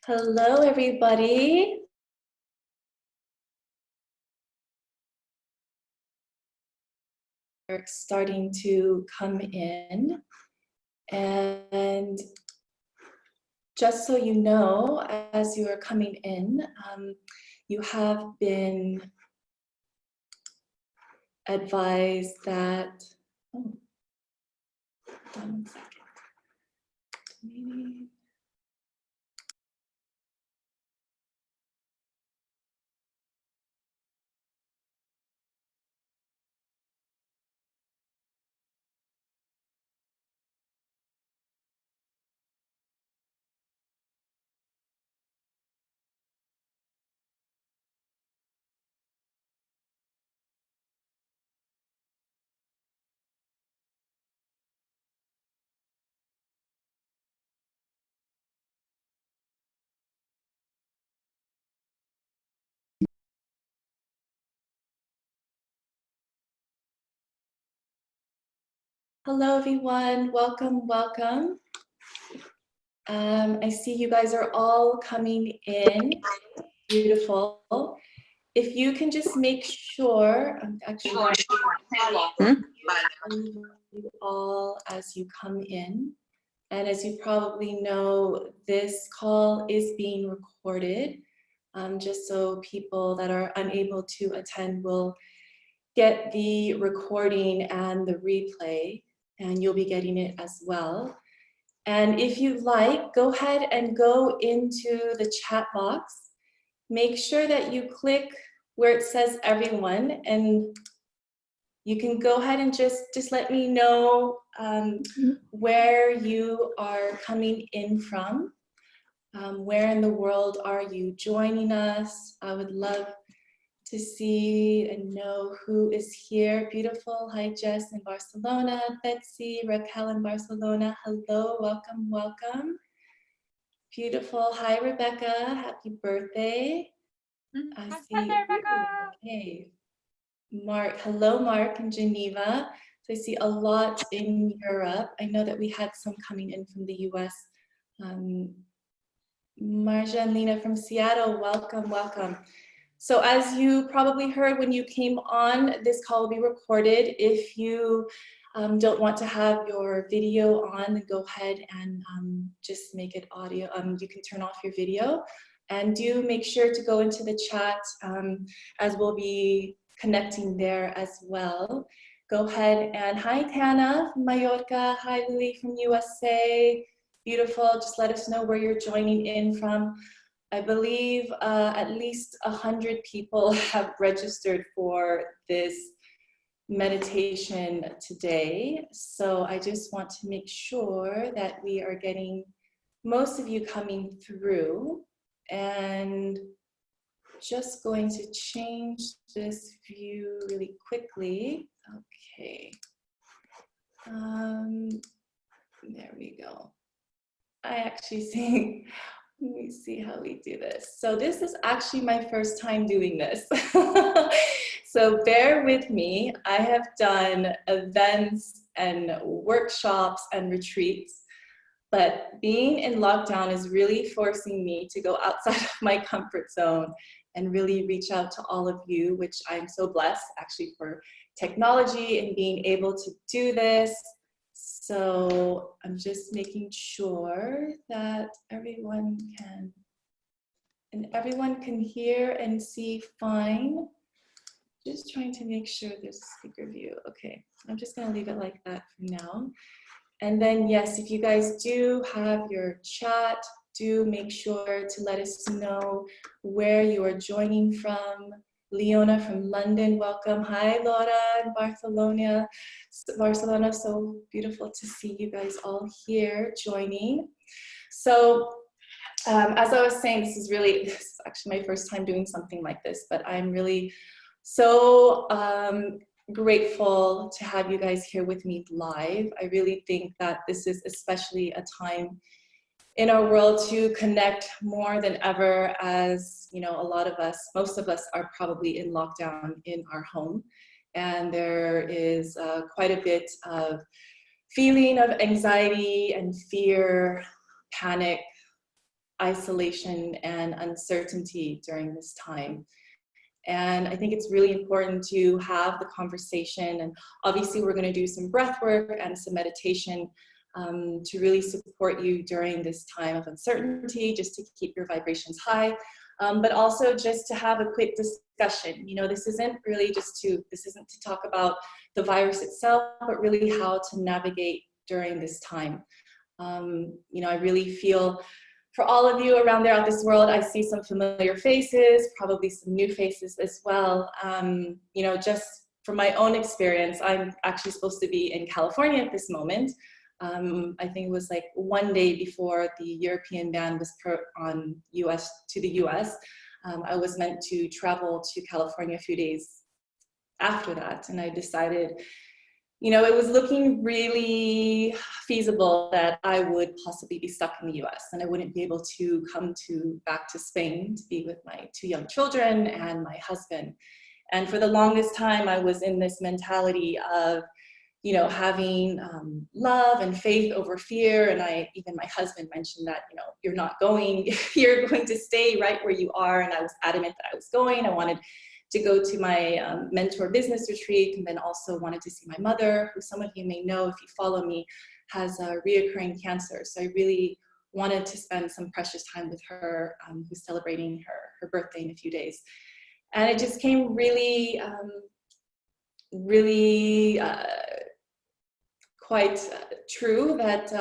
Hello, everybody. We're starting to come in, and just so you know, as you are coming in, you have been advised that, oh, hold on 1 second. Maybe. Hello, everyone. Welcome, welcome. I see you guys are all coming in. Beautiful. If you can just make sure, I'm actually you all as you come in. And as you probably know, this call is being recorded, just so people that are unable to attend will get the recording and the replay, and you'll be getting it as well. And if you like, go ahead and go into the chat box. Make sure that you click where it says everyone, and you can go ahead and just let me know where you are coming in from. Where in the world are you joining us? I would love to see and know who is here. Beautiful. Hi, Jess in Barcelona. Betsy, Raquel in Barcelona. Hello, welcome, welcome. Beautiful. Hi, Rebecca. Happy birthday. I see. Birthday, Rebecca. Okay. Mark. Hello, Mark in Geneva. So I see a lot in Europe. I know that we had some coming in from the US. Marja and Lena from Seattle, welcome, welcome. So as you probably heard when you came on, this call will be recorded. If you don't want to have your video on, then go ahead and just make it audio. You can turn off your video, and do make sure to go into the chat as we'll be connecting there as well. Go ahead and hi Tana from Mallorca, hi Lily from USA. Beautiful, just let us know where you're joining in from. I believe at least 100 people have registered for this meditation today. So I just want to make sure that we are getting most of you coming through, and just going to change this view really quickly. Okay. There we go. I actually see, let me see how we do this. So this is actually my first time doing this. So bear with me. I have done events and workshops and retreats, but being in lockdown is really forcing me to go outside of my comfort zone and really reach out to all of you, which I'm so blessed actually for technology and being able to do this. So I'm just making sure that everyone can hear and see fine. Just trying to make sure there's a speaker view. Okay, I'm just gonna leave it like that for now. And then yes, if you guys do have your chat, do make sure to let us know where you are joining from. Leona from London, welcome. Hi, Laura in Barcelona. So beautiful to see you guys all here joining. So as I was saying, this is actually my first time doing something like this, but I'm really so grateful to have you guys here with me live. I really think that this is especially a time in our world to connect more than ever, as you know, a lot of us, most of us are probably in lockdown in our home, and there is quite a bit of feeling of anxiety and fear, panic, isolation and uncertainty during this time. And I think it's really important to have the conversation. And obviously we're going to do some breath work and some meditation to really support you during this time of uncertainty, just to keep your vibrations high. But also just to have a quick discussion. You know, this isn't to talk about the virus itself, but really how to navigate during this time. You know, I really feel for all of you around there out this world, I see some familiar faces, probably some new faces as well. You know, just from my own experience, I'm actually supposed to be in California at this moment. I think it was like one day before the European ban was put on to the US. I was meant to travel to California a few days after that, and I decided, you know, it was looking really feasible that I would possibly be stuck in the US and I wouldn't be able to come back to Spain to be with my 2 young children and my husband. And for the longest time, I was in this mentality of, you know, having love and faith over fear. And even my husband mentioned that, you know, you're not going, you're going to stay right where you are. And I was adamant that I was going. I wanted to go to my mentor business retreat, and then also wanted to see my mother, who some of you may know if you follow me, has a reoccurring cancer. So I really wanted to spend some precious time with her, who's celebrating her birthday in a few days. And it just came really, quite true that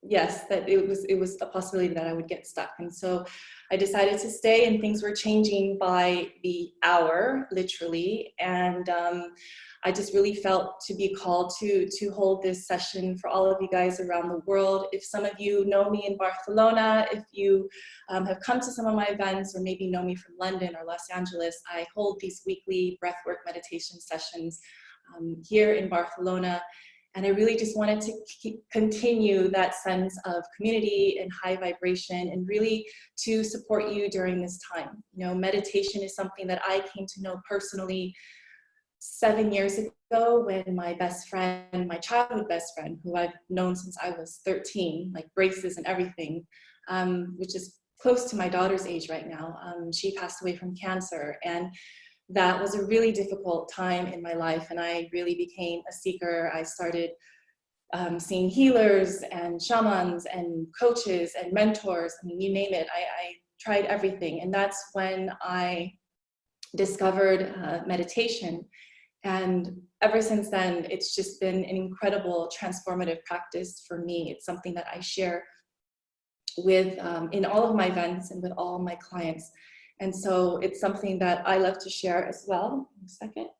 yes, that it was a possibility that I would get stuck. And so I decided to stay, and things were changing by the hour, literally. And I just really felt to be called to hold this session for all of you guys around the world. If some of you know me in Barcelona, if you have come to some of my events, or maybe know me from London or Los Angeles, I hold these weekly breathwork meditation sessions here in Barcelona. And I really just wanted to continue that sense of community and high vibration, and really to support you during this time. You know, meditation is something that I came to know personally 7 years ago, when my best friend, my childhood best friend, who I've known since I was 13, like braces and everything, which is close to my daughter's age right now, she passed away from cancer. And that was a really difficult time in my life, and I really became a seeker. I started seeing healers and shamans and coaches and mentors. I mean, you name it. I tried everything, and that's when I discovered meditation. And ever since then, it's just been an incredible transformative practice for me. It's something that I share with in all of my events and with all my clients. And so it's something that I love to share as well. One second.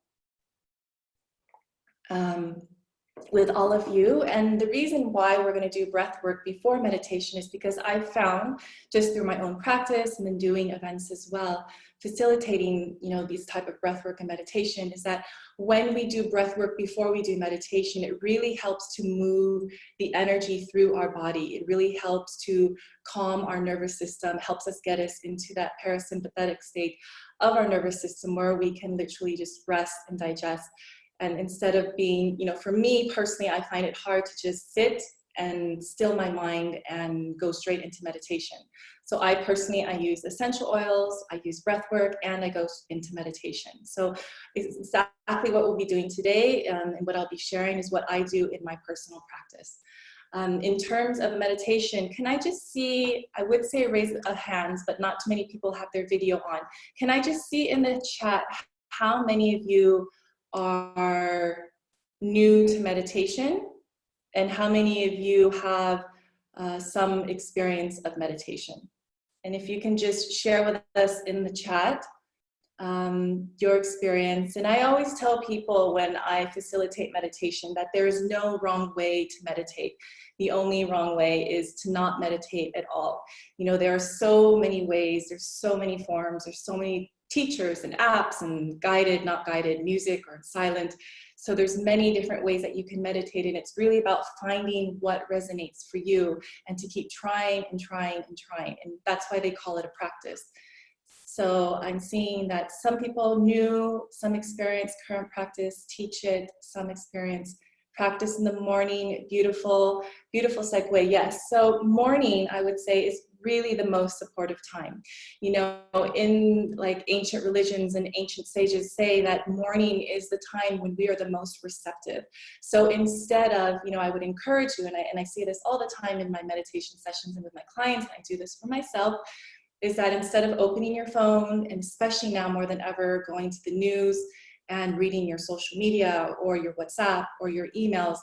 With all of you. And the reason why we're going to do breath work before meditation is because I've found, just through my own practice and then doing events as well, facilitating, you know, these type of breath work and meditation, is that when we do breath work before we do meditation, it really helps to move the energy through our body. It really helps to calm our nervous system, helps us get us into that parasympathetic state of our nervous system, where we can literally just rest and digest. And instead of being, you know, for me personally, I find it hard to just sit and still my mind and go straight into meditation. So I use essential oils, I use breath work, and I go into meditation. So it's exactly what we'll be doing today, and what I'll be sharing is what I do in my personal practice. In terms of meditation, can I just see, I would say raise a hand, but not too many people have their video on. Can I just see in the chat how many of you are new to meditation, and how many of you have some experience of meditation? And if you can just share with us in the chat your experience. And I always tell people when I facilitate meditation that there is no wrong way to meditate. The only wrong way is to not meditate at all. You know, there are so many ways, there's so many forms, there's so many teachers and apps and guided, not guided, music or silent. So there's many different ways that you can meditate, and it's really about finding what resonates for you and to keep trying and trying and trying. And that's why they call it a practice. So I'm seeing that some people new, some experience current practice, teach it, some experience practice in the morning. Beautiful, beautiful segue. Yes. So morning, I would say, is really the most supportive time. You know, in like ancient religions and ancient sages say that morning is the time when we are the most receptive. So instead of, you know, I would encourage you, and I see this all the time in my meditation sessions and with my clients, and I do this for myself, is that instead of opening your phone, and especially now more than ever, going to the news and reading your social media or your WhatsApp or your emails,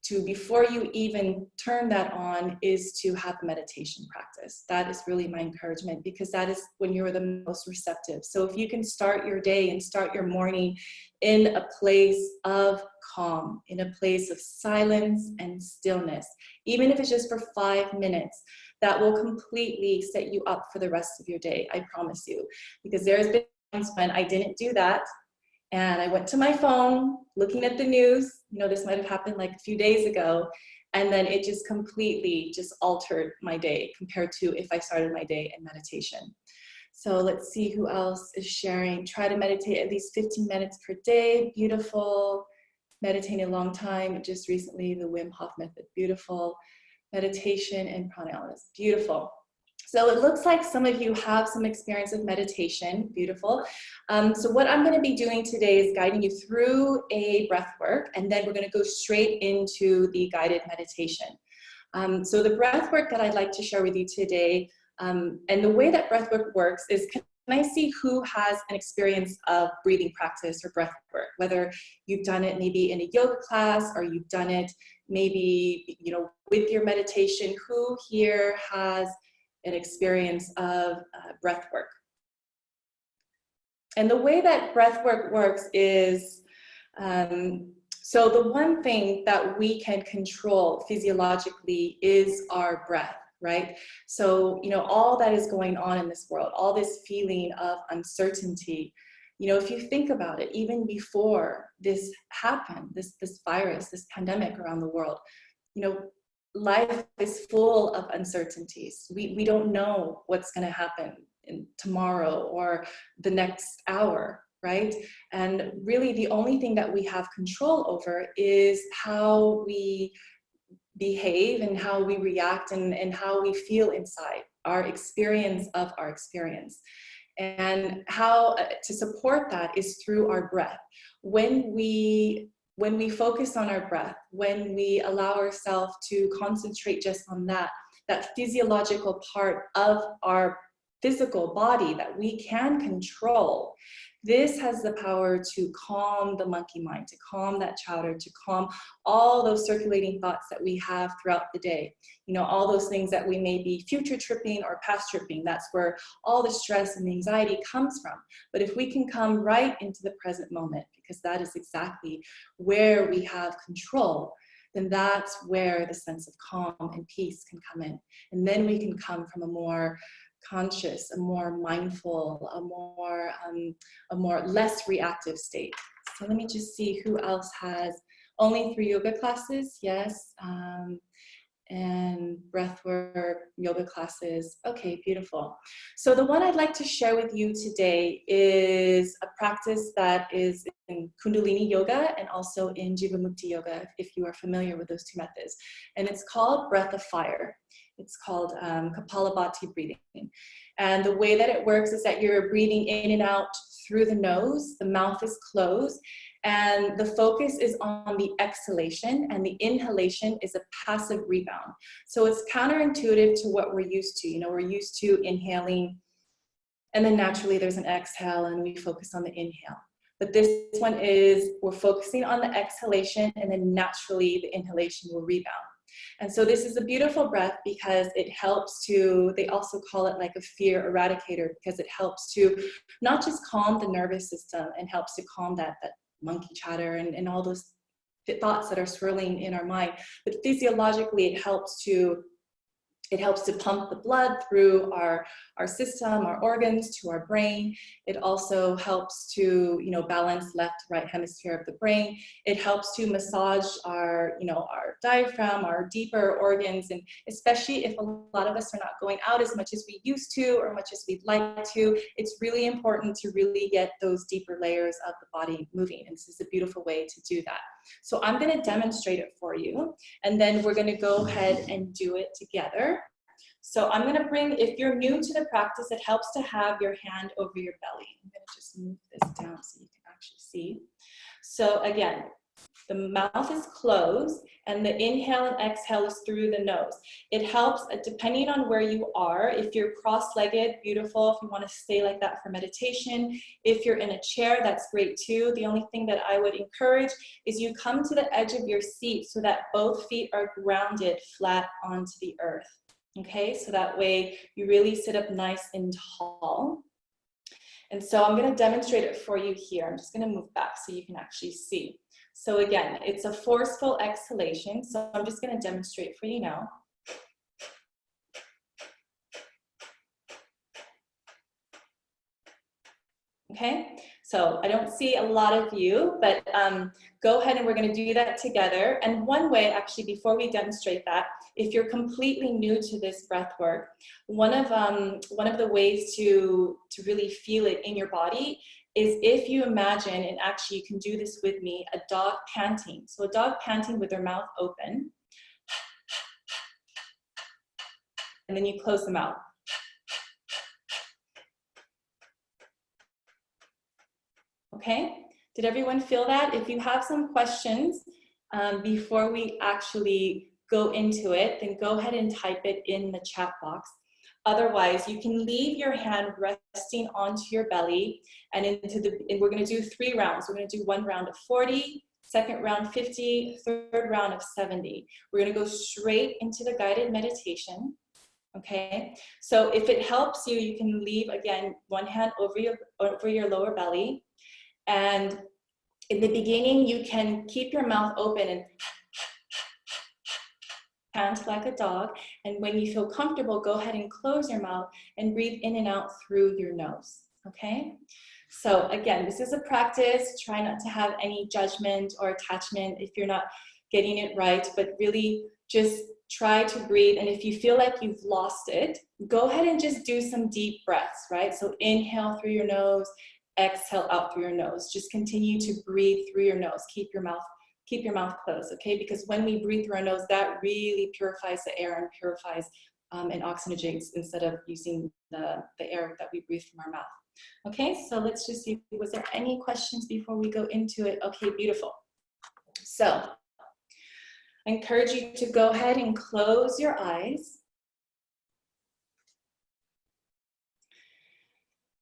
to before you even turn that on is to have a meditation practice. That is really my encouragement, because that is when you're the most receptive. So if you can start your day and start your morning in a place of calm, in a place of silence and stillness, even if it's just for 5 minutes, that will completely set you up for the rest of your day, I promise you. Because there's been times when I didn't do that, and I went to my phone, looking at the news. You know, this might have happened like a few days ago, and then it just completely just altered my day compared to if I started my day in meditation. So let's see who else is sharing. Try to meditate at least 15 minutes per day. Beautiful. Meditating a long time. Just recently, the Wim Hof method. Beautiful. Meditation and pranayama is beautiful. So it looks like some of you have some experience with meditation. Beautiful. So what I'm going to be doing today is guiding you through a breath work, and then we're going to go straight into the guided meditation. So the breath work that I'd like to share with you today, and the way that breath work works is, can I see who has an experience of breathing practice or breath work, whether you've done it maybe in a yoga class or you've done it maybe, you know, with your meditation. Who here has an experience of breath work? And the way that breath work works is, so the one thing that we can control physiologically is our breath, right? So, you know, all that is going on in this world, all this feeling of uncertainty, you know, if you think about it, even before this happened, this virus, this pandemic around the world, you know, life is full of uncertainties. We don't know what's going to happen in tomorrow or the next hour, right? And really the only thing that we have control over is how we behave and how we react and how we feel inside, our experience of our experience. And how to support that is through our breath. When we focus on our breath, when we allow ourselves to concentrate just on that physiological part of our physical body that we can control, this has the power to calm the monkey mind, to calm that chatter, to calm all those circulating thoughts that we have throughout the day. You know, all those things that we may be future tripping or past tripping, that's where all the stress and the anxiety comes from. But if we can come right into the present moment, because that is exactly where we have control, then that's where the sense of calm and peace can come in. And then we can come from a more conscious, a more mindful, a more less reactive state. So let me just see who else has only 3 yoga classes. Yes. And breathwork, yoga classes. Okay, beautiful. So the one I'd like to share with you today is a practice that is in Kundalini yoga and also in Jivamukti yoga, if you are familiar with those 2 methods. And it's called breath of fire. It's called Kapalabhati breathing. And the way that it works is that you're breathing in and out through the nose, the mouth is closed, and the focus is on the exhalation, and the inhalation is a passive rebound. So it's counterintuitive to what we're used to. You know, we're used to inhaling, and then naturally there's an exhale, and we focus on the inhale. But this one is, we're focusing on the exhalation, and then naturally the inhalation will rebound. And so this is a beautiful breath because it helps to, they also call it like a fear eradicator, because it helps to not just calm the nervous system and helps to calm that monkey chatter and all those thoughts that are swirling in our mind, but physiologically it helps to pump the blood through our system, our organs, to our brain. It also helps to, you know, balance left, right hemisphere of the brain. It helps to massage our, you know, our diaphragm, our deeper organs, and especially if a lot of us are not going out as much as we used to or much as we'd like to, it's really important to really get those deeper layers of the body moving. And this is a beautiful way to do that. So I'm going to demonstrate it for you, and then we're going to go ahead and do it together. So I'm gonna bring, if you're new to the practice, it helps to have your hand over your belly. I'm gonna just move this down so you can actually see. So again, the mouth is closed and the inhale and exhale is through the nose. It helps, depending on where you are. If you're cross-legged, beautiful. If you want to stay like that for meditation. If you're in a chair, that's great too. The only thing that I would encourage is you come to the edge of your seat so that both feet are grounded flat onto the earth. Okay, so that way you really sit up nice and tall. And so I'm going to demonstrate it for you here. I'm just going to move back so you can actually see. So again, it's a forceful exhalation. So I'm just going to demonstrate for you now. Okay, so I don't see a lot of you, but go ahead and we're going to do that together. And one way, actually, before we demonstrate that, if you're completely new to this breath work, one of the ways to really feel it in your body is if you imagine, and actually you can do this with me, a dog panting. So a dog panting with their mouth open, and then you close the mouth. Okay, did everyone feel that? If you have some questions before we actually go into it, then go ahead and type it in the chat box. Otherwise, you can leave your hand resting onto your belly and and we're gonna do 3 rounds. We're gonna do 1 round of 40, second round 50, third round of 70. We're gonna go straight into the guided meditation. Okay, so if it helps you, you can leave, again, one hand over your lower belly. And in the beginning, you can keep your mouth open and pant like a dog. And when you feel comfortable, go ahead and close your mouth and breathe in and out through your nose, okay? So again, this is a practice. Try not to have any judgment or attachment if you're not getting it right, but really just try to breathe. And if you feel like you've lost it, go ahead and just do some deep breaths, right? So inhale through your nose, exhale out through your nose. Just continue to breathe through your nose. Keep your mouth closed, okay? Because when we breathe through our nose, that really purifies the air and purifies and oxygenates instead of using the air that we breathe from our mouth. Okay, so let's just see, was there any questions before we go into it? Okay, beautiful. So I encourage you to go ahead and close your eyes.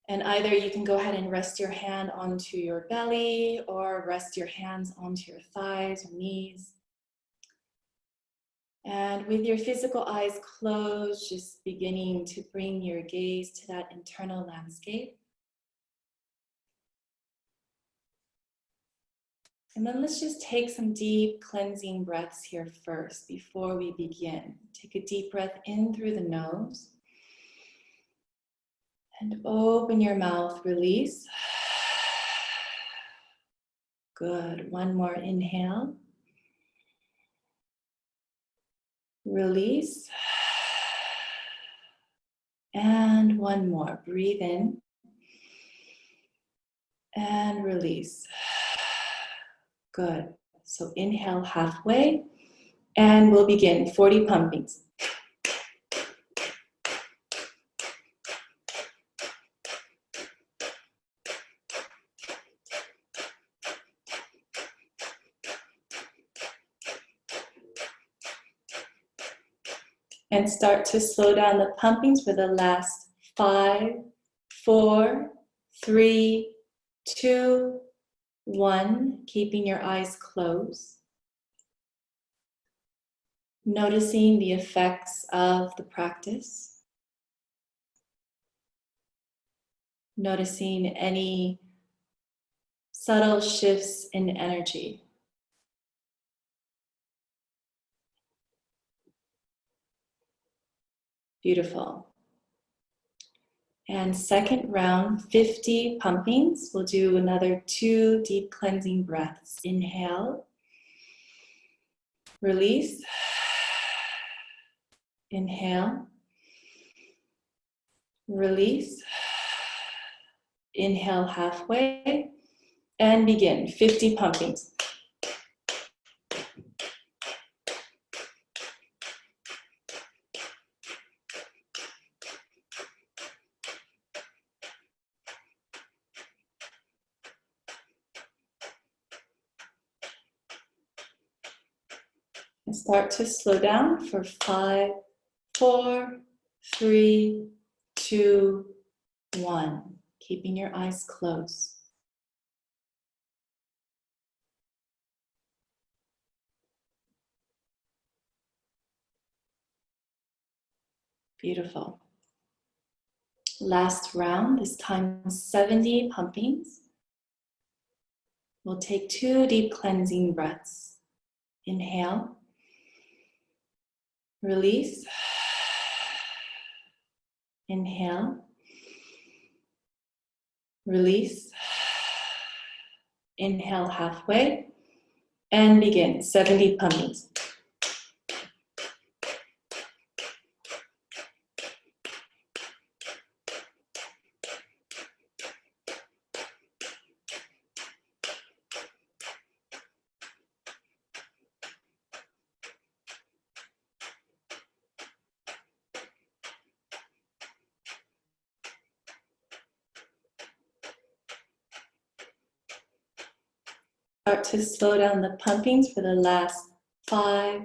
And either you can go ahead and rest your hand onto your belly or rest your hands onto your thighs or knees. And with your physical eyes closed, just beginning to bring your gaze to that internal landscape. And then let's just take some deep cleansing breaths here first before we begin. Take a deep breath in through the nose. And open your mouth, release. Good, one more inhale. Release. And one more, breathe in. And release. Good, so inhale halfway. And we'll begin 40 pumpings. And start to slow down the pumpings for the last 5, 4, 3, 2, 1. Keeping your eyes closed. Noticing the effects of the practice. Noticing any subtle shifts in energy. Beautiful. And second round, 50 pumpings. We'll do another 2 deep cleansing breaths. Inhale. Release. Inhale. Release. Inhale halfway. And begin. 50 pumpings. And start to slow down for 5, 4, 3, 2, 1. Keeping your eyes closed. Beautiful. Last round, this time 70 pumpings. We'll take 2 deep cleansing breaths. Inhale. Release. Inhale. Release. Inhale halfway. And begin. 70 pumpings. Start to slow down the pumpings for the last 5,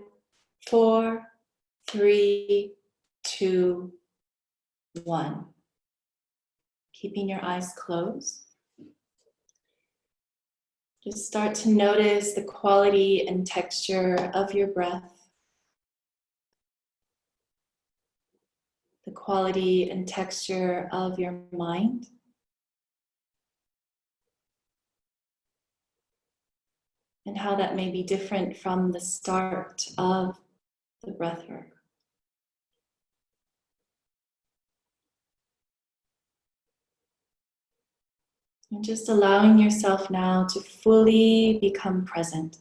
4, 3, 2, 1. Keeping your eyes closed. Just start to notice the quality and texture of your breath. The quality and texture of your mind. And how that may be different from the start of the breathwork. And just allowing yourself now to fully become present.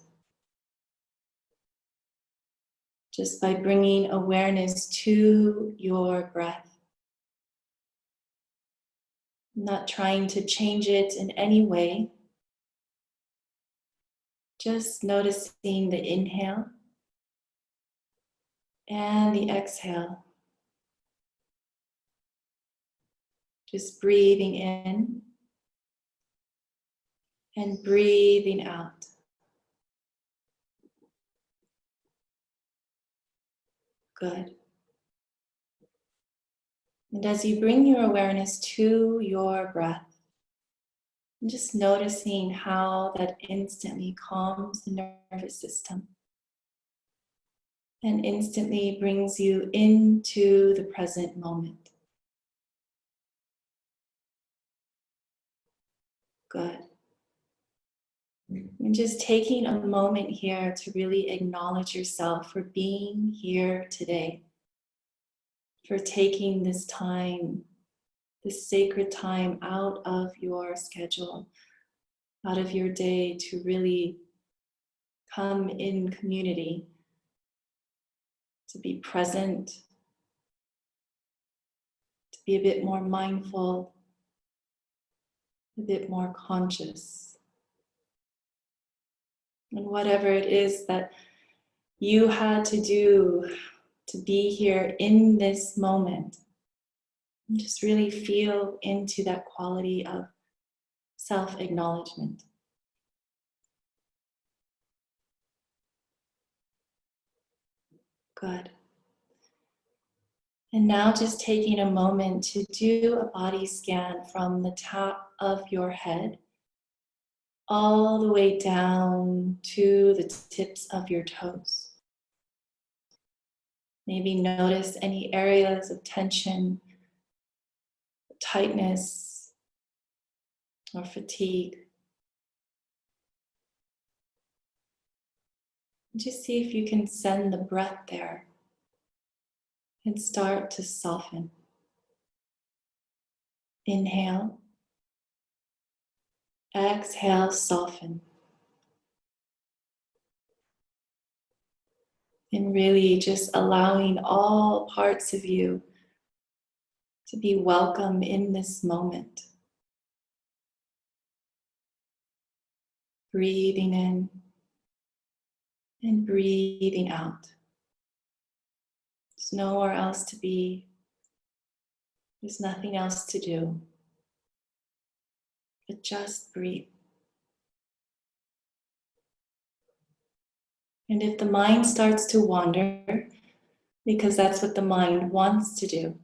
Just by bringing awareness to your breath. Not trying to change it in any way. Just noticing the inhale and the exhale. Just breathing in and breathing out. Good. And as you bring your awareness to your breath, just noticing how that instantly calms the nervous system and instantly brings you into the present moment. Good. And just taking a moment here to really acknowledge yourself for being here today, for taking this time, this sacred time out of your schedule, out of your day to really come in community, to be present, to be a bit more mindful, a bit more conscious. And whatever it is that you had to do to be here in this moment, just really feel into that quality of self-acknowledgement. Good. And now just taking a moment to do a body scan from the top of your head all the way down to the tips of your toes. Maybe notice any areas of tension, tightness, or fatigue. Just see if you can send the breath there and start to soften. Inhale. Exhale, soften. And really just allowing all parts of you to be welcome in this moment. Breathing in and breathing out. There's nowhere else to be. There's nothing else to do. But just breathe. And if the mind starts to wander, because that's what the mind wants to do,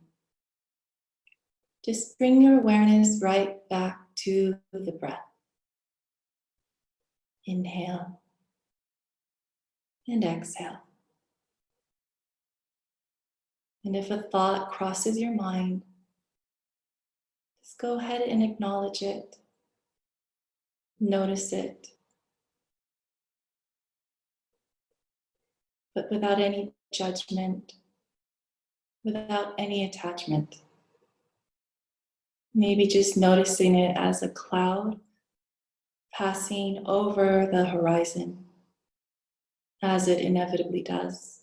just bring your awareness right back to the breath. Inhale and exhale. And if a thought crosses your mind, just go ahead and acknowledge it. Notice it, but without any judgment, without any attachment. Maybe just noticing it as a cloud passing over the horizon, as it inevitably does.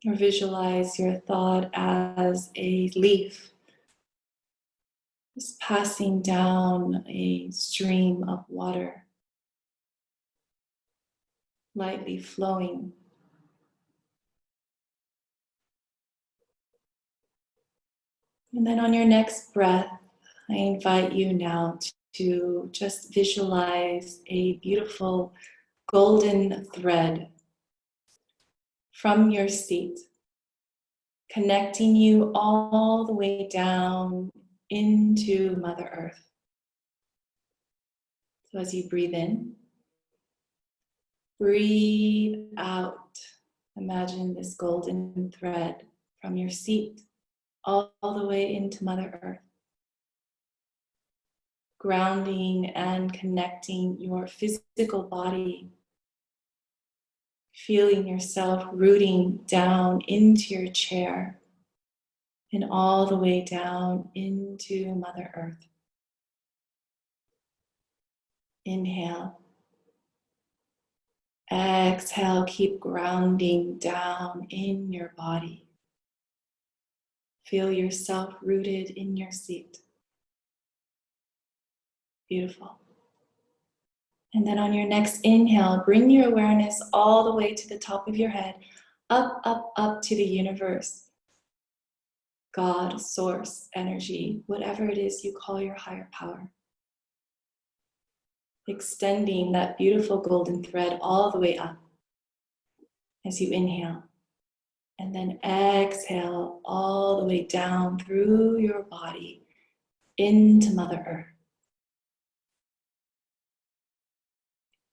Or visualize your thought as a leaf just passing down a stream of water, lightly flowing. And then on your next breath, I invite you now to just visualize a beautiful golden thread from your seat, connecting you all the way down into Mother Earth. So as you breathe in, breathe out. Imagine this golden thread from your seat all the way into Mother Earth, grounding and connecting your physical body, feeling yourself rooting down into your chair and all the way down into Mother Earth. Inhale. Exhale, keep grounding down in your body. Feel yourself rooted in your seat. Beautiful. And then on your next inhale, bring your awareness all the way to the top of your head, up, up, up to the universe. God, source, energy, whatever it is you call your higher power. Extending that beautiful golden thread all the way up as you inhale. And then exhale all the way down through your body into Mother Earth.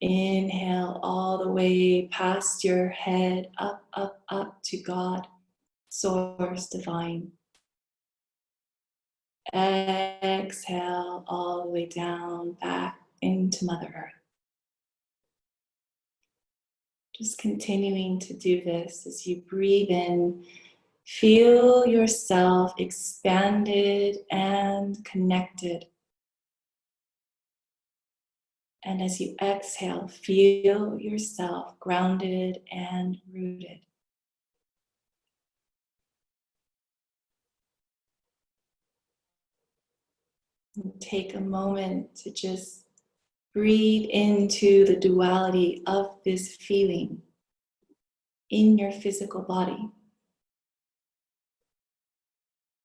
Inhale all the way past your head, up, up, up to God, Source, Divine. Exhale all the way down, back into Mother Earth. Just continuing to do this as you breathe in, feel yourself expanded and connected. And as you exhale, feel yourself grounded and rooted. And take a moment to just breathe into the duality of this feeling in your physical body.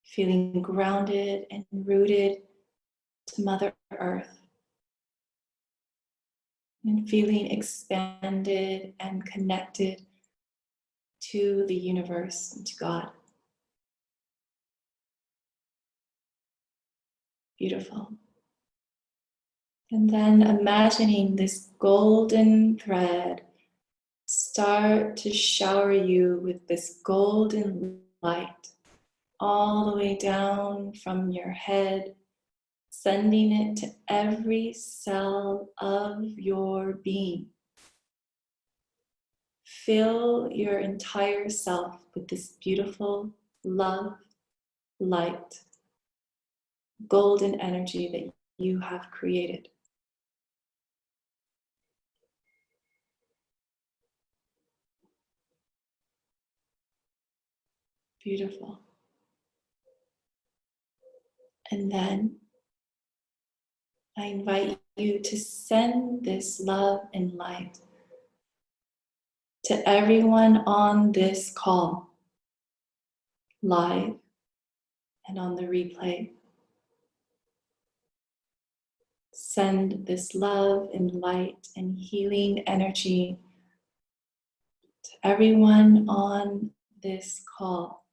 Feeling grounded and rooted to Mother Earth. And feeling expanded and connected to the universe and to God. Beautiful. And then imagining this golden thread start to shower you with this golden light all the way down from your head, sending it to every cell of your being. Fill your entire self with this beautiful love, light, golden energy that you have created. Beautiful. And then I invite you to send this love and light to everyone on this call, live and on the replay. Send this love and light and healing energy to everyone on this call.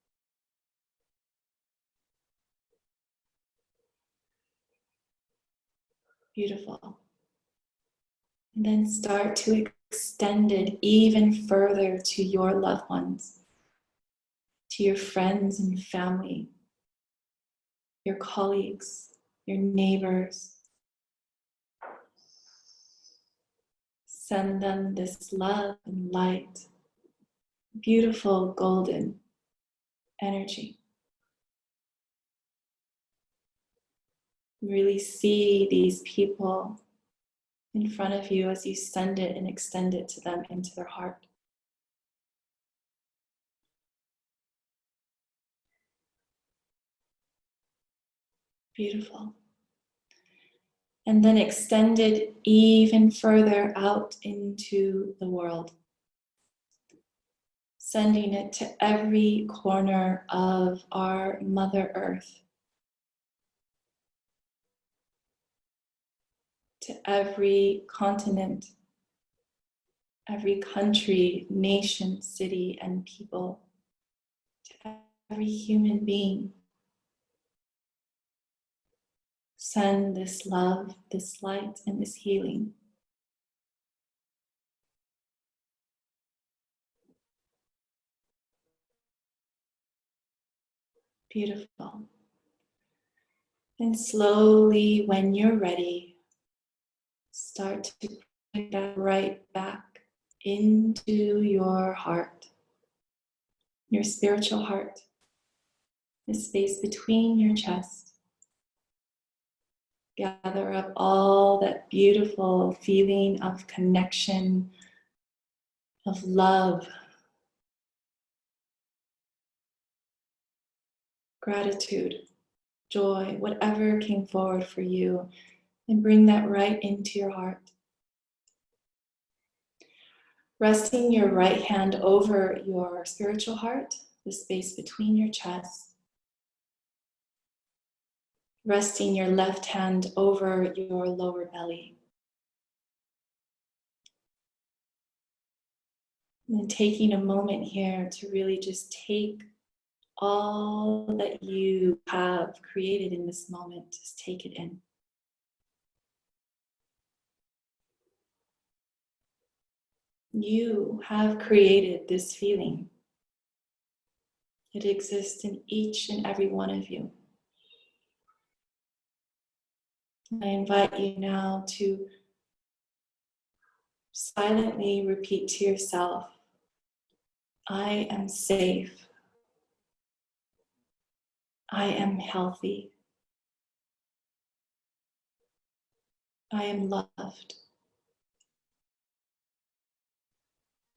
Beautiful. And then start to extend it even further to your loved ones, to your friends and family, your colleagues, your neighbors. Send them this love and light, beautiful golden energy. Really see these people in front of you as you send it and extend it to them into their heart. Beautiful. And then extend it even further out into the world, sending it to every corner of our Mother Earth, to every continent, every country, nation, city, and people, to every human being. Send this love, this light, and this healing. Beautiful. And slowly, when you're ready, start to bring that right back into your heart, your spiritual heart, the space between your chest. Gather up all that beautiful feeling of connection, of love, gratitude, joy, whatever came forward for you, and bring that right into your heart. Resting your right hand over your spiritual heart, the space between your chest. Resting your left hand over your lower belly. And then taking a moment here to really just take all that you have created in this moment, just take it in. You have created this feeling. It exists in each and every one of you. I invite you now to silently repeat to yourself, I am safe. I am healthy. I am loved.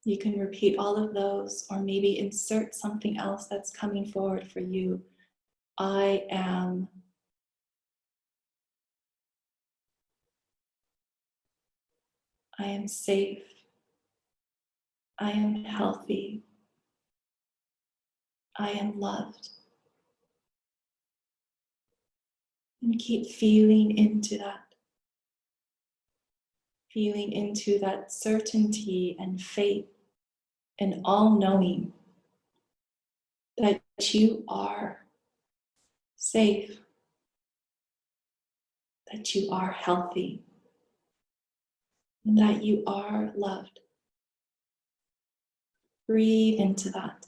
You can repeat all of those, or maybe insert something else that's coming forward for you. I am. I am safe. I am healthy. I am loved. And keep feeling into that. Feeling into that certainty and faith and all-knowing that you are safe, that you are healthy, and that you are loved. Breathe into that.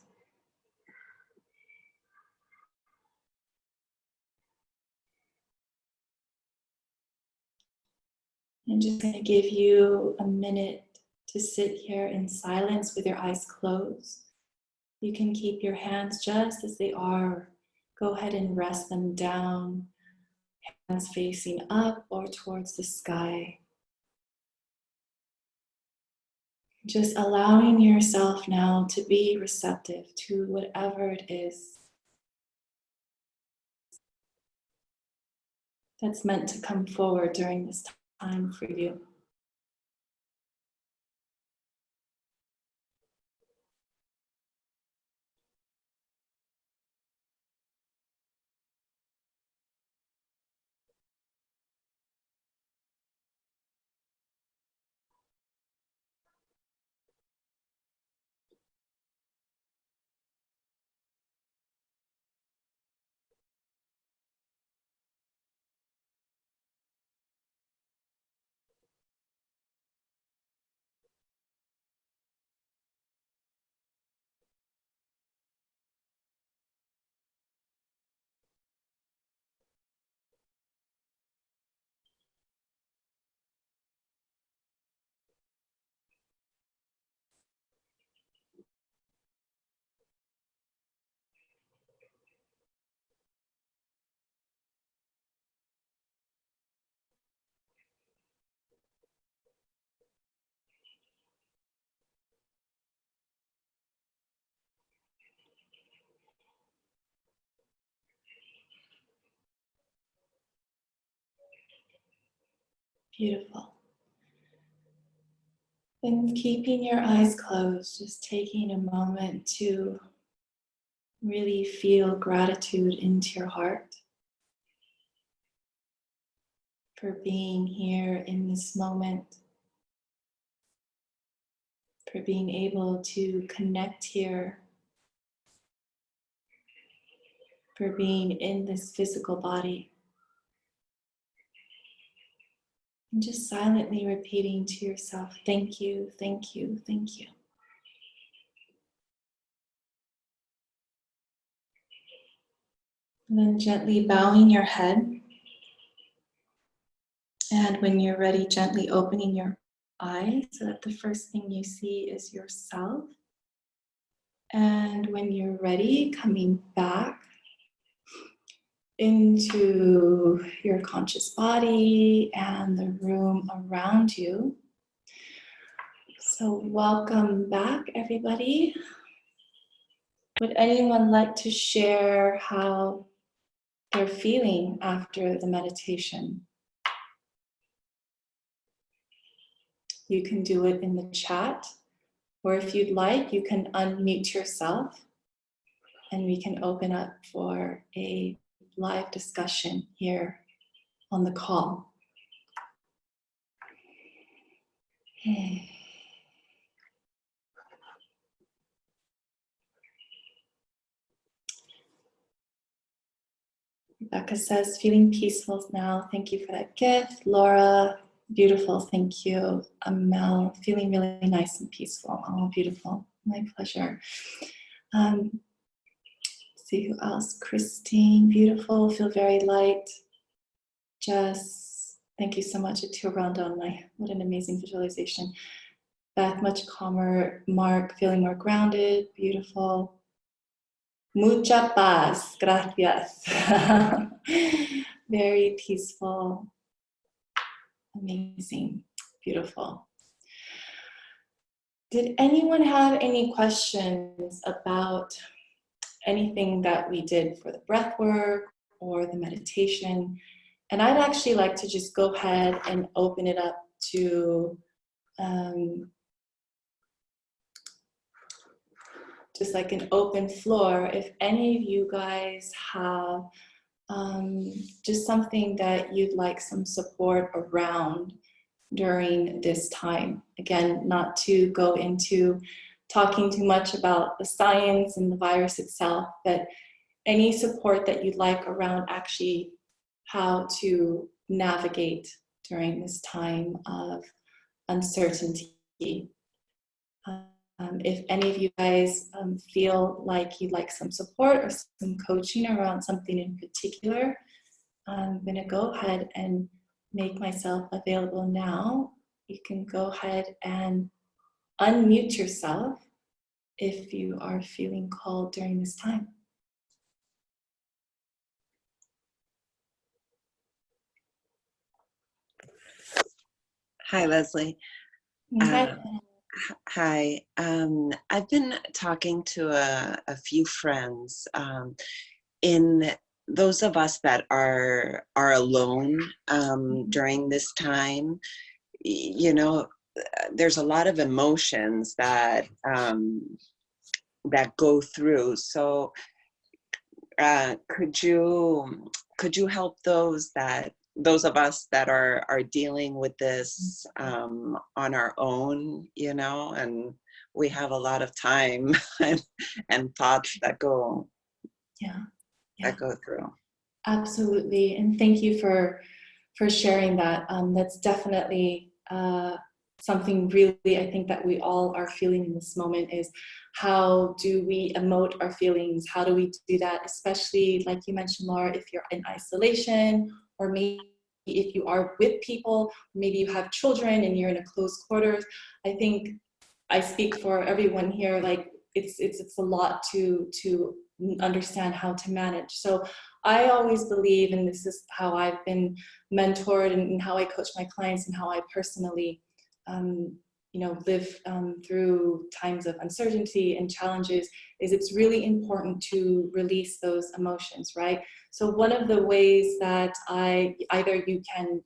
I'm just going to give you a minute to sit here in silence with your eyes closed. You can keep your hands just as they are. Go ahead and rest them down, hands facing up or towards the sky. Just allowing yourself now to be receptive to whatever it is that's meant to come forward during this time for you. Beautiful. And keeping your eyes closed, just taking a moment to really feel gratitude into your heart for being here in this moment, for being able to connect here, for being in this physical body. And just silently repeating to yourself, thank you, thank you, thank you. And then gently bowing your head. And when you're ready, gently opening your eyes so that the first thing you see is yourself. And when you're ready, coming back into your conscious body and the room around you. So welcome back, everybody. Would anyone like to share how they're feeling after the meditation? You can do it in the chat, or if you'd like, you can unmute yourself and we can open up for a live discussion here on the call. Rebecca says, feeling peaceful now. Thank you for that gift. Laura, beautiful. Thank you. Amel, feeling really nice and peaceful. Oh, beautiful. My pleasure. See who else? Christine, beautiful. Feel very light. Jess, thank you so much. A tear round down my, what an amazing visualization. Beth, much calmer. Mark, feeling more grounded. Beautiful. Mucha paz, gracias. Very peaceful, amazing, beautiful. Did anyone have any questions about anything that we did for the breath work or the meditation? And I'd actually like to just go ahead and open it up to just like an open floor. If any of you guys have just something that you'd like some support around during this time. Again, not to go into talking too much about the science and the virus itself, but any support that you'd like around actually how to navigate during this time of uncertainty. If any of you guys feel like you'd like some support or some coaching around something in particular, I'm going to go ahead and make myself available now. You can go ahead and unmute yourself if you are feeling called during this time. Hi, Leslie. Hi. I've been talking to a few friends. In those of us that are alone during this time, you know, there's a lot of emotions that that go through. So, could you help those of us that are dealing with this on our own, you know, and we have a lot of time and thoughts that go that go through. Absolutely, and thank you for sharing that. That's definitely something really I think that we all are feeling in this moment is how do we emote our feelings? How do we do that? Especially like you mentioned, Laura, if you're in isolation or maybe if you are with people, maybe you have children and you're in a close quarters. I think I speak for everyone here, like it's a lot to understand how to manage. So I always believe, and this is how I've been mentored and how I coach my clients and how I personally, live through times of uncertainty and challenges, is it's really important to release those emotions, right? So one of the ways that either you can,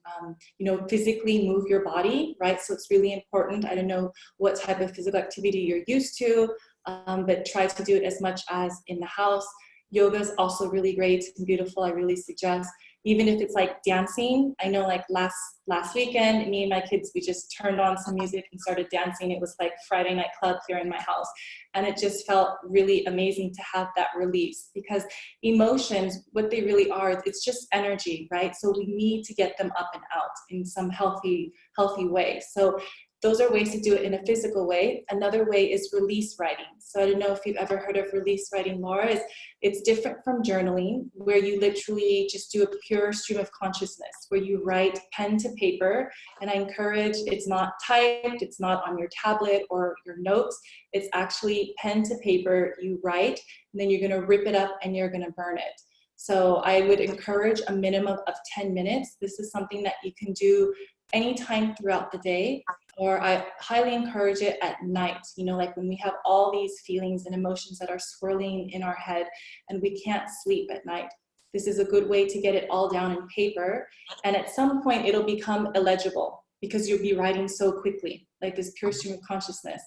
physically move your body, right? So it's really important. I don't know what type of physical activity you're used to, but try to do it as much as in the house. Yoga is also really great and beautiful. I really suggest, even if it's like dancing. I know like last weekend, me and my kids, we just turned on some music and started dancing. It was like Friday night club here in my house. And it just felt really amazing to have that release, because emotions, what they really are, it's just energy, right? So we need to get them up and out in some healthy way. So those are ways to do it in a physical way. Another way is release writing. So I don't know if you've ever heard of release writing, Laura. It's different from journaling, where you literally just do a pure stream of consciousness, where you write pen to paper. And I encourage, it's not typed, it's not on your tablet or your notes. It's actually pen to paper. You write, and then you're gonna rip it up and you're gonna burn it. So I would encourage a minimum of 10 minutes. This is something that you can do anytime throughout the day, or I highly encourage it at night, like when we have all these feelings and emotions that are swirling in our head and we can't sleep at night. This is a good way to get it all down in paper. And at some point it'll become illegible, because you'll be writing so quickly, like this pure stream of consciousness.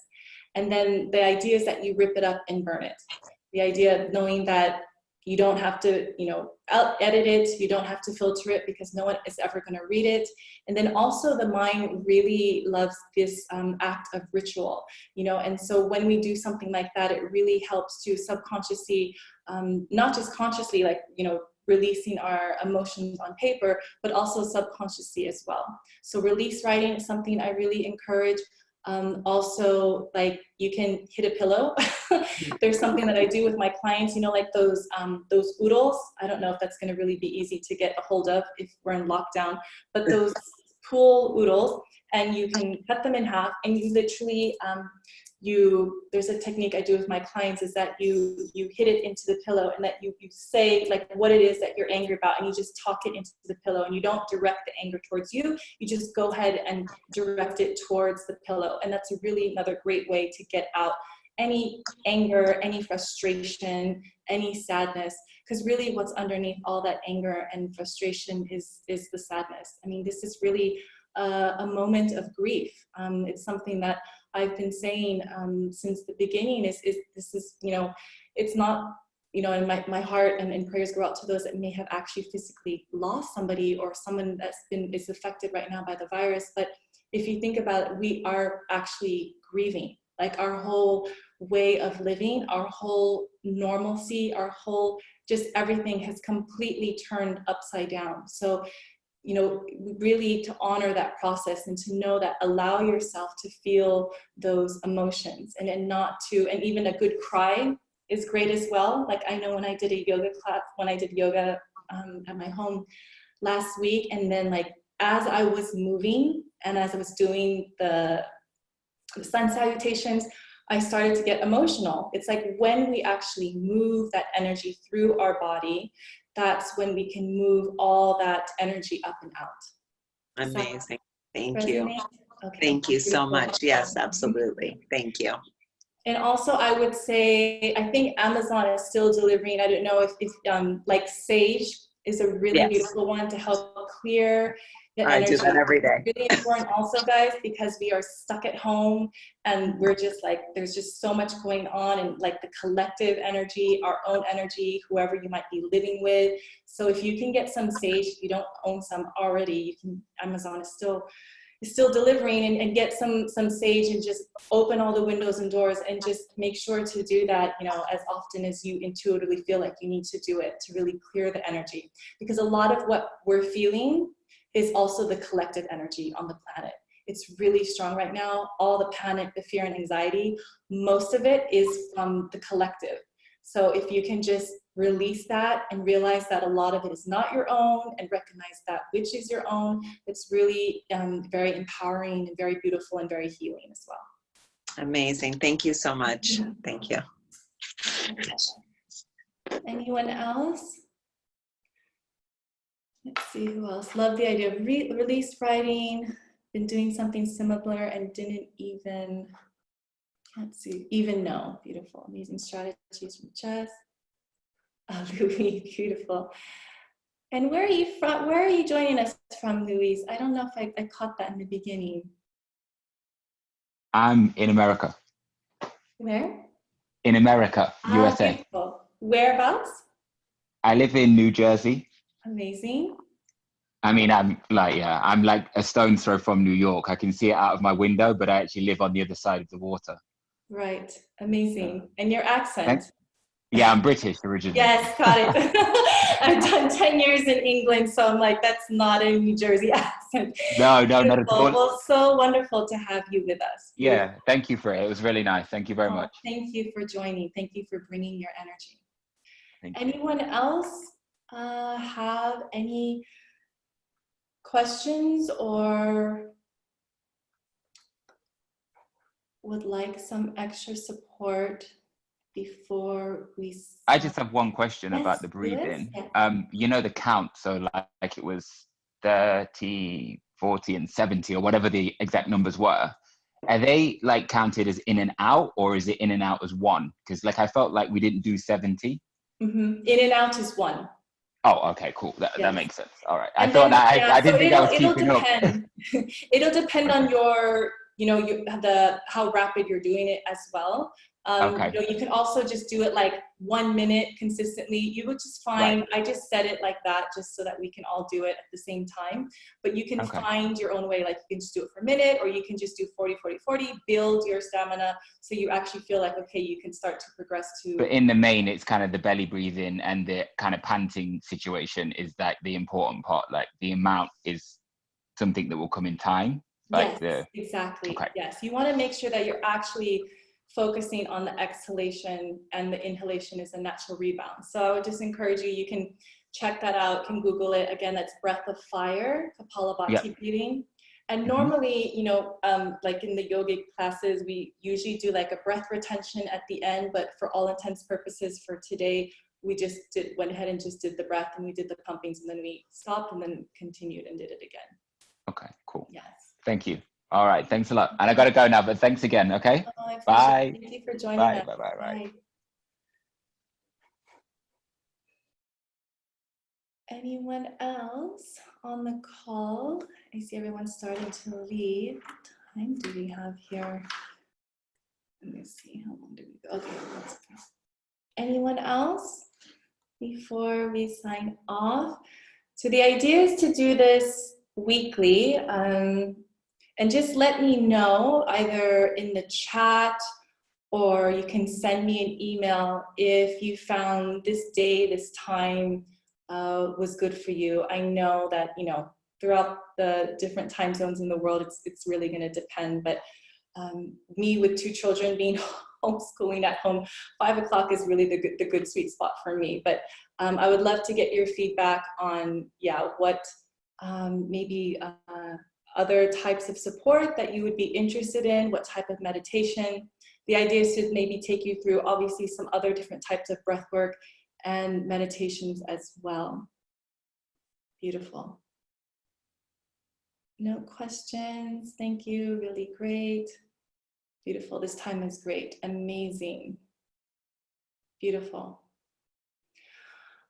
And then the idea is that you rip it up and burn it. The idea of knowing that you don't have to, edit it. You don't have to filter it, because no one is ever going to read it. And then also the mind really loves this act of ritual, and so when we do something like that, it really helps to subconsciously, not just consciously, like, releasing our emotions on paper, but also subconsciously as well. So release writing is something I really encourage. Also, like, you can hit a pillow. There's something that I do with my clients, like those oodles. I don't know if that's going to really be easy to get a hold of if we're in lockdown, but those pool oodles, and you can cut them in half, and you literally, there's a technique I do with my clients, is that you hit it into the pillow, and that you say like what it is that you're angry about, and you just talk it into the pillow, and you don't direct the anger towards you. You just go ahead and direct it towards the pillow. And that's really another great way to get out any anger, any frustration, any sadness, because really what's underneath all that anger and frustration is the sadness. I mean, this is really a moment of grief. It's something that I've been saying since the beginning, is this is, it's not, and my heart and prayers go out to those that may have actually physically lost somebody, or someone is affected right now by the virus. But if you think about it, we are actually grieving. Like, our whole way of living, our whole normalcy, our whole just everything has completely turned upside down. So, really to honor that process, and to know that, allow yourself to feel those emotions, and even a good cry is great as well. Like, I know when I did a yoga class, at my home last week, and then like as I was moving and as I was doing the sun salutations, I started to get emotional. It's like when we actually move that energy through our body, that's when we can move all that energy up and out. Amazing. Thank you. Okay. Thank you so much. Yes, absolutely. Thank you. And also, I would say, I think Amazon is still delivering. I don't know if like sage is a really beautiful one to help clear the energy. I do that every day. It's really important also, guys, because we are stuck at home, and we're just like, there's just so much going on, and like the collective energy, our own energy, whoever you might be living with. So if you can get some sage, if you don't own some already, you can, Amazon is still delivering, and get some sage, and just open all the windows and doors, and just make sure to do that, as often as you intuitively feel like you need to do it, to really clear the energy. Because a lot of what we're feeling is also the collective energy on the planet. It's really strong right now. All the panic, the fear, and anxiety, most of it is from the collective. So if you can just release that and realize that a lot of it is not your own, and recognize that which is your own, it's really very empowering and very beautiful and very healing as well. Amazing. Thank you so much. Thank you. Anyone else? Let's see who else. Love the idea of release writing, been doing something similar and didn't even know. Beautiful, amazing strategies from Jess. Louis, beautiful. And where are you from? Where are you joining us from, Louise? I don't know if I caught that in the beginning. I'm in America. Where? In America, USA. Beautiful. Whereabouts? I live in New Jersey. Amazing. I mean, I'm like a stone's throw from New York. I can see it out of my window, but I actually live on the other side of the water. Right. Amazing. And your accent? Yeah, I'm British originally. Yes, got it. I've done 10 years in England, so I'm like, that's not a New Jersey accent. No, not at all. Well, so wonderful to have you with us. Yeah, thank you for it. It was really nice. Thank you very much. Thank you for joining. Thank you for bringing your energy. Thank you. Anyone else have any questions or would like some extra support before we start? I just have one question about the Yes, breathing. yes. You know the count, so like it was 30, 40, and 70, or whatever the exact numbers were. Are they like counted as in and out, or is it in and out as one? Because like I felt like we didn't do 70. In and out is one. Oh, okay, cool. That Yes. makes sense. All right. And I thought then, that I didn't think I was it'll keeping up. depend. It'll depend on your, how rapid you're doing it as well. Okay. You can also just do it like 1 minute consistently. You would just find, Right. I just said it like that just so that we can all do it at the same time. But you can Okay. find your own way, like you can just do it for a minute, or you can just do 40, 40, 40, build your stamina so you actually feel like, okay, you can start to progress to. But in the main, it's kind of the belly breathing and the kind of panting situation is like the important part. Like the amount is something that will come in time. Like Yes, exactly. Okay. Yes, you want to make sure that you're actually focusing on the exhalation, and the inhalation is a natural rebound. So I would just encourage you, you can check that out, can Google it. Again, that's breath of fire, Kapalabhati breathing. And normally, like in the yogic classes, we usually do like a breath retention at the end, but for all intents purposes for today, we just went ahead and just did the breath, and we did the pumpings, and then we stopped and then continued and did it again. Okay, cool. Yes. Thank you. All right, thanks a lot. And I got to go now, but thanks again, okay? Oh, Bye. Thank you for joining Bye, us. bye, bye, bye. Bye. Anyone else on the call? I see everyone's starting to leave. What time do we have here? Let me see, how long do we go? Okay, let's go. Anyone else before we sign off? So the idea is to do this weekly, and just let me know either in the chat, or you can send me an email if you found this day, this time was good for you. I know that, throughout the different time zones in the world, it's really going to depend. But me with 2 children being homeschooling at home, 5 o'clock is really the good sweet spot for me. But I would love to get your feedback on, what maybe other types of support that you would be interested in, what type of meditation. The idea is to maybe take you through obviously some other different types of breath work and meditations as well. Beautiful. No questions. Thank you. Really great. Beautiful. This time is great. Amazing. Beautiful.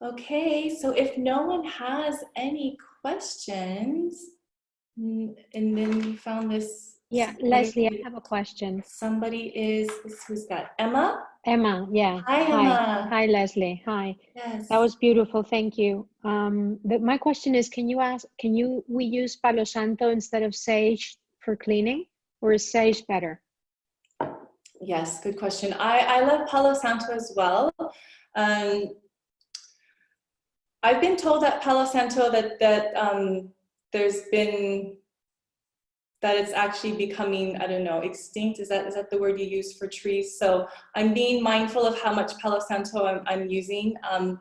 Okay, so if no one has any questions, and then you found this. Yeah, Leslie, I have a question. Somebody who's that? Emma? Emma, yeah. Hi, Emma. Hi, Leslie. Hi. Yes. That was beautiful. Thank you. My question is, we use Palo Santo instead of sage for cleaning, or is sage better? Yes, good question. I love Palo Santo as well. I've been told that Palo Santo that it's actually becoming, I don't know, extinct. Is that the word you use for trees? So I'm being mindful of how much Palo Santo I'm using,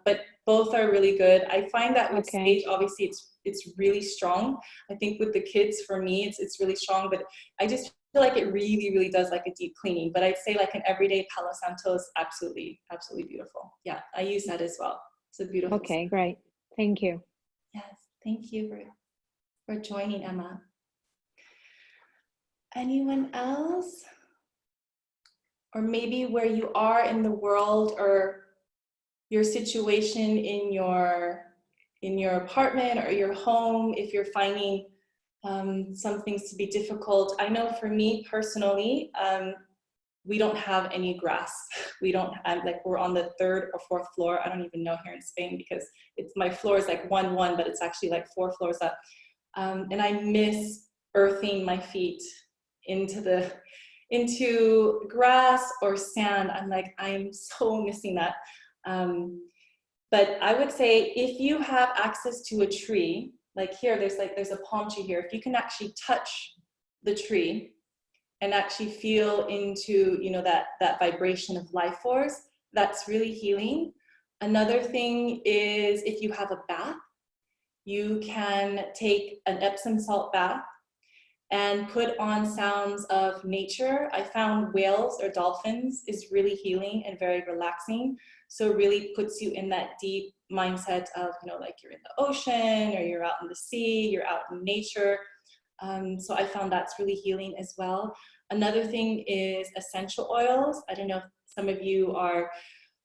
but both are really good. I find that with sage, obviously it's really strong. I think with the kids, for me, it's really strong, but I just feel like it really, really does like a deep cleaning. But I'd say like an everyday Palo Santo is absolutely, absolutely beautiful. Yeah, I use that as well. It's a beautiful. Okay, great. Thank you. Yes, thank you for joining, Emma. Anyone else? Or maybe where you are in the world, or your situation in your apartment or your home, if you're finding some things to be difficult. I know for me personally, we don't have any grass. We don't have, like, we're on the 3rd or 4th floor. I don't even know here in Spain, because my floor is like 1-1, but it's actually like 4 floors up. And I miss earthing my feet into grass or sand. I'm so missing that. But I would say if you have access to a tree, like here, there's a palm tree here. If you can actually touch the tree and actually feel into, that vibration of life force, that's really healing. Another thing is, if you have a bath, you can take an Epsom salt bath and put on sounds of nature. I found whales or dolphins is really healing and very relaxing. So it really puts you in that deep mindset of, like you're in the ocean, or you're out in the sea, you're out in nature. So I found that's really healing as well. Another thing is essential oils. I don't know if some of you are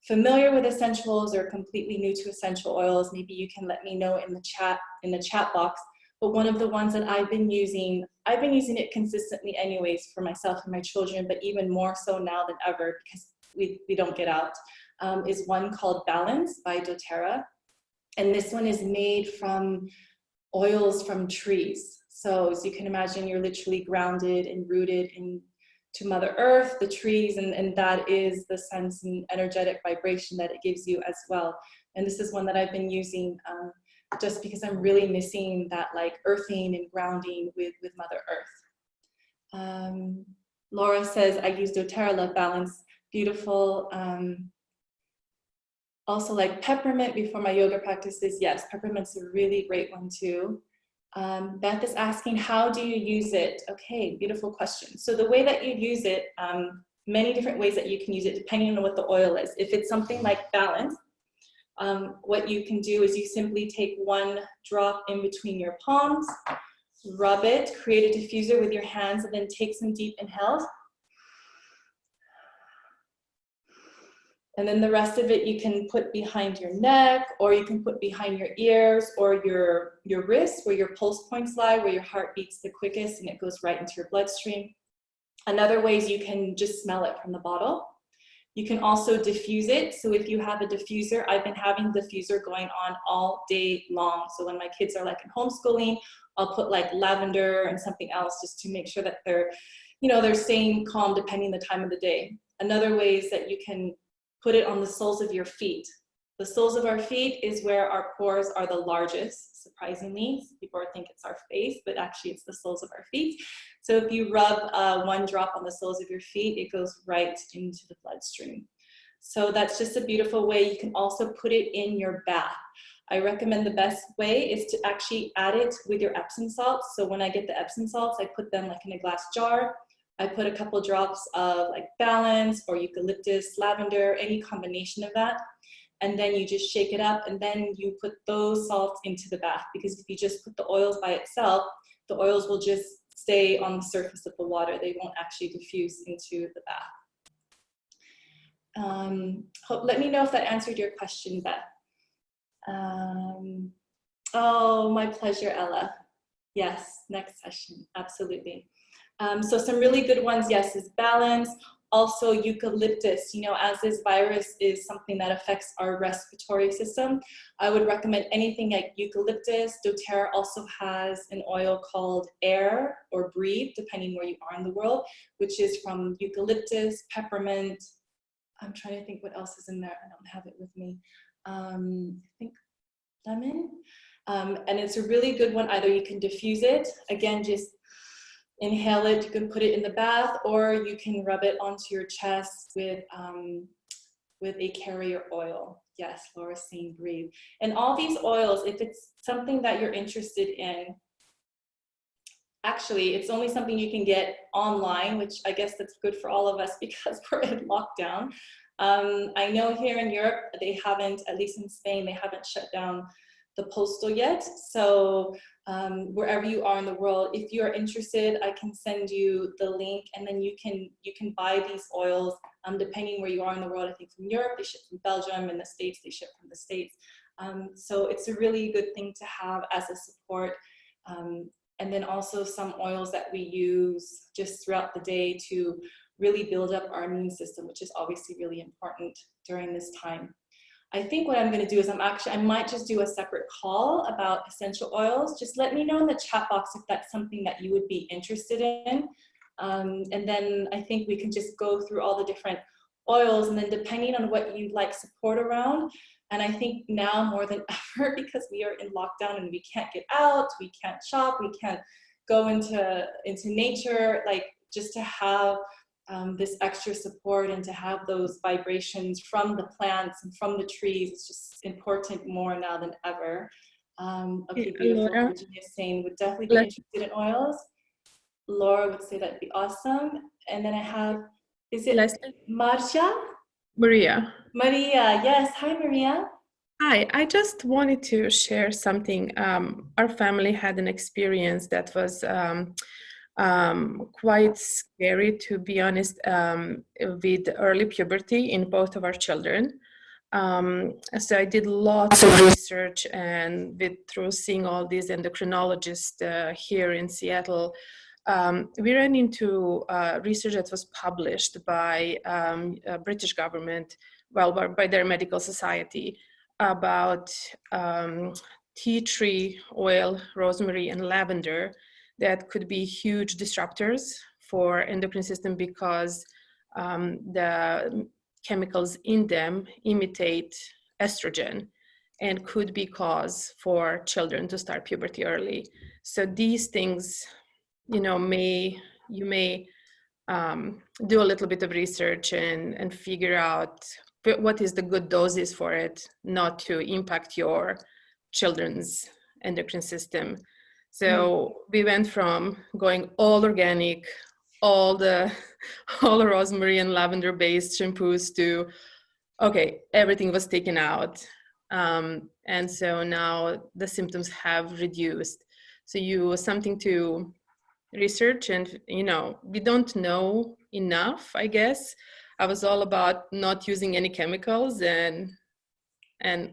familiar with essentials or completely new to essential oils. Maybe you can let me know in the chat box. But one of the ones that I've been using it consistently anyways for myself and my children, but even more so now than ever, because we don't get out, is one called Balance by doTERRA. And this one is made from oils from trees. So as you can imagine, you're literally grounded and rooted into Mother Earth, the trees, and that is the sense and energetic vibration that it gives you as well. And this is one that I've been using just because I'm really missing that, like, earthing and grounding with Mother Earth. Laura says, I use doTERRA, love Balance, beautiful. Also, like peppermint before my yoga practices. Yes, peppermint's a really great one too. Beth is asking, how do you use it? Okay, beautiful question. So the way that you use it, many different ways that you can use it depending on what the oil is. If it's something like Balance, what you can do is you simply take 1 drop in between your palms, rub it, create a diffuser with your hands, and then take some deep inhales. And then the rest of it you can put behind your neck, or you can put behind your ears, or your wrists, where your pulse points lie, where your heart beats the quickest, and it goes right into your bloodstream. Another way is you can just smell it from the bottle. You can also diffuse it. So if you have a diffuser, I've been having the diffuser going on all day long. So when my kids are like in homeschooling, I'll put like lavender and something else just to make sure that they're staying calm depending the time of the day. Another way is that you can put it on the soles of your feet. The soles of our feet is where our pores are the largest, surprisingly. People think it's our face, but actually it's the soles of our feet. So if you rub 1 drop on the soles of your feet, it goes right into the bloodstream. So that's just a beautiful way. You can also put it in your bath. I recommend the best way is to actually add it with your Epsom salts. So when I get the Epsom salts, I put them like in a glass jar. I put a couple drops of like Balance or eucalyptus, lavender, any combination of that. And then you just shake it up, and then you put those salts into the bath, because if you just put the oils by itself, the oils will just stay on the surface of the water. They won't actually diffuse into the bath. Let me know if that answered your question, Beth. Oh, my pleasure, Ella. Yes, next session, absolutely. So some really good ones, yes, is Balance. Also eucalyptus, as this virus is something that affects our respiratory system, I would recommend anything like eucalyptus. doTERRA also has an oil called Air or Breathe, depending where you are in the world, which is from eucalyptus, peppermint. I'm trying to think what else is in there. I don't have it with me. I think lemon. And it's a really good one. Either you can diffuse it, again, just inhale it, you can put it in the bath, or you can rub it onto your chest with a carrier oil. Yes, Laura's saying Breathe. And all these oils, if it's something that you're interested in, actually, it's only something you can get online, which I guess that's good for all of us because we're in lockdown. I know here in Europe, they haven't, at least in Spain, they haven't shut down the postal yet. So wherever you are in the world, if you're interested, I can send you the link, and then you can buy these oils depending where you are in the world. I think from Europe, they ship from Belgium, and the States, they ship from the States. So it's a really good thing to have as a support. And then also some oils that we use just throughout the day to really build up our immune system, which is obviously really important during this time. I think what I'm going to do is I might just do a separate call about essential oils. Just let me know in the chat box if that's something that you would be interested in. And then I think we can just go through all the different oils, and then depending on what you'd like support around. And I think now more than ever, because we are in lockdown and we can't get out, we can't shop, we can't go into nature, like just to have this extra support and to have those vibrations from the plants and from the trees, it's just important more now than ever. Okay, beautiful. Laura, Virginia is saying would definitely be interested in oils. Laura would say that'd be awesome. And then I have, is it Marcia? Maria. Maria, yes. Hi, Maria. Hi, I just wanted to share something. Our family had an experience that was quite scary, to be honest, with early puberty in both of our children. So I did lots of research, and through seeing all these endocrinologists here in Seattle, we ran into research that was published by British government, well, by their medical society, about tea tree oil, rosemary, and lavender that could be huge disruptors for endocrine system because the chemicals in them imitate estrogen and could be cause for children to start puberty early. So these things, you know, you may do a little bit of research and figure out what is the good doses for it, not to impact your children's endocrine system. So we went from going all organic, all the rosemary and lavender based shampoos to, okay, everything was taken out. And so now the symptoms have reduced. So something to research, and you know, we don't know enough, I guess. I was all about not using any chemicals and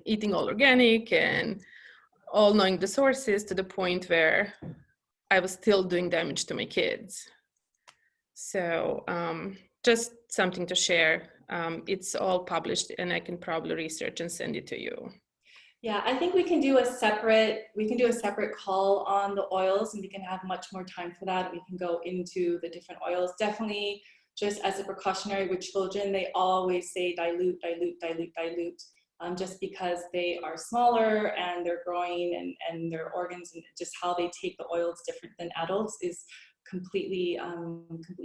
eating all organic and all knowing the sources, to the point where I was still doing damage to my kids. So just something to share. It's all published, and I can probably research and send it to you. Yeah, I think we can do a separate call on the oils, and we can have much more time for that. We can go into the different oils. Definitely, just as a precautionary with children, they always say dilute, dilute, dilute, dilute, just because they are smaller and they're growing, and their organs and just how they take the oils different than adults is completely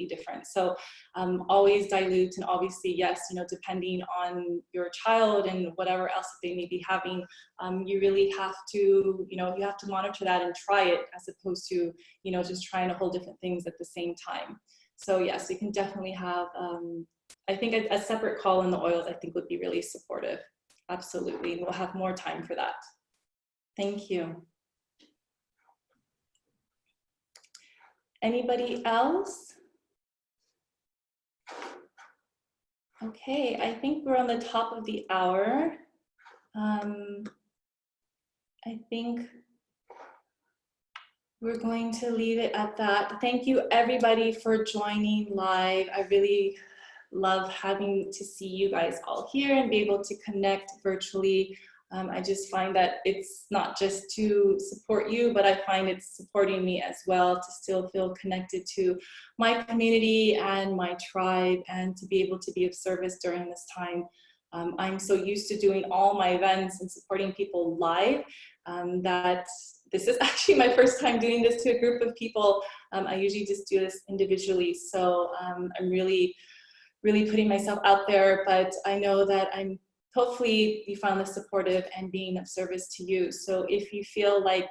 different. So always dilute, and obviously, yes, you know, depending on your child and whatever else that they may be having, you really have to, you know, you have to monitor that and try it, as opposed to, you know, just trying a whole different things at the same time. So yes, you can definitely have, I think a separate call on the oils, I think would be really supportive. Absolutely, we'll have more time for that. Thank you. Anybody else? Okay, I think we're on the top of the hour. I think we're going to leave it at that. Thank you everybody for joining live. I really love having to see you guys all here and be able to connect virtually. I just find that it's not just to support you, but I find it's supporting me as well, to still feel connected to my community and my tribe, and to be able to be of service during this time. I'm so used to doing all my events and supporting people live that this is actually my first time doing this to a group of people. I usually just do this individually. So I'm really putting myself out there, but I know that hopefully you found this supportive and being of service to you. So if you feel like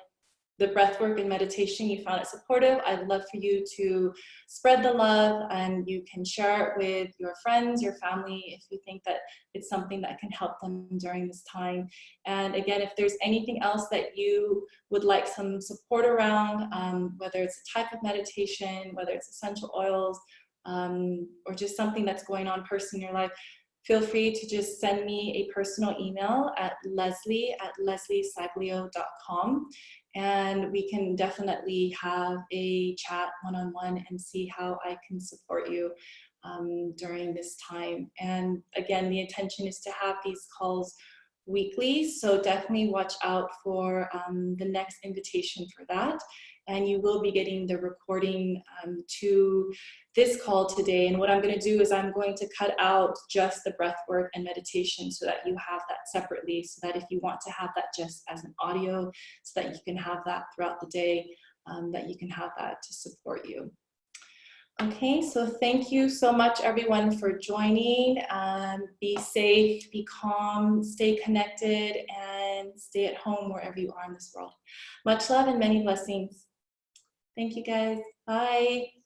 the breathwork and meditation, you found it supportive, I'd love for you to spread the love, and you can share it with your friends, your family, if you think that it's something that can help them during this time. And again, if there's anything else that you would like some support around, whether it's a type of meditation, whether it's essential oils, or just something that's going on personally in your life, feel free to just send me a personal email at leslie@lesliesaglio.com, and we can definitely have a chat one-on-one and see how I can support you during this time. And again, the intention is to have these calls weekly, so definitely watch out for the next invitation for that. And you will be getting the recording to this call today. And what I'm going to do is I'm going to cut out just the breath work and meditation so that you have that separately, so that if you want to have that just as an audio, so that you can have that throughout the day, that you can have that to support you. Okay, so thank you so much everyone for joining. Be safe, be calm, stay connected, and stay at home wherever you are in this world. Much love and many blessings. Thank you guys. Bye.